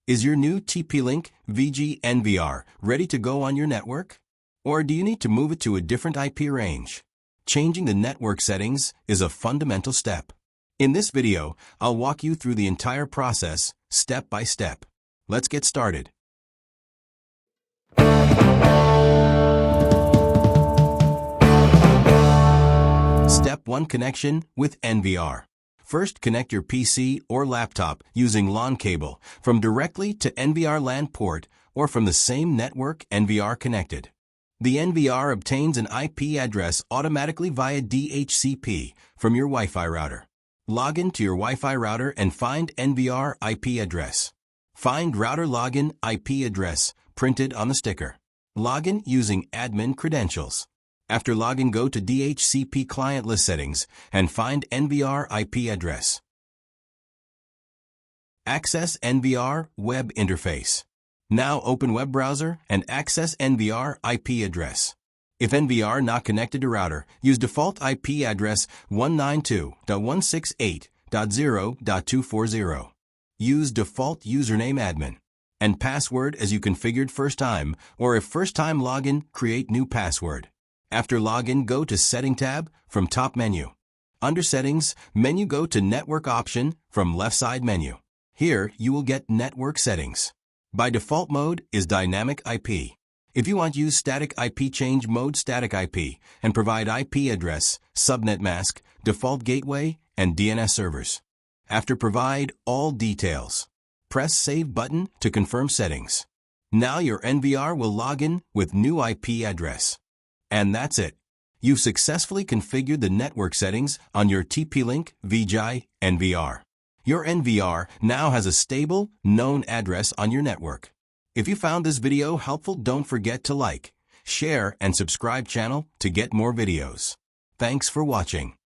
Is your new TP-Link VIGI NVR ready to go on your network? Or do you need to move it to a different IP range? Changing the network settings is a fundamental step. In this video, I'll walk you through the entire process, step by step. Let's get started. Step 1. Connection with NVR. First, connect your PC or laptop using LAN cable from directly to NVR LAN port or from the same network NVR connected. The NVR obtains an IP address automatically via DHCP from your Wi-Fi router. Log in to your Wi-Fi router and find NVR IP address. Find router login IP address printed on the sticker. Login using admin credentials. After login, go to DHCP client list settings and find NVR IP address. Access NVR web interface. Now open web browser and access NVR IP address. If NVR not connected to router, use default IP address 192.168.0.240. Use default username admin and password as you configured first time, or if first time login, create new password. After login, go to Setting tab from top menu. Under Settings menu, go to Network option from left side menu. Here you will get Network settings. By default mode is Dynamic IP. If you want, use Static IP, change mode Static IP and provide IP address, subnet mask, default gateway, and DNS servers. After provide all details. Press Save button to confirm settings. Now your NVR will log in with new IP address. And that's it. You've successfully configured the network settings on your TP-Link VIGI NVR. Your NVR now has a stable, known address on your network. If you found this video helpful, don't forget to like, share, and subscribe channel to get more videos. Thanks for watching.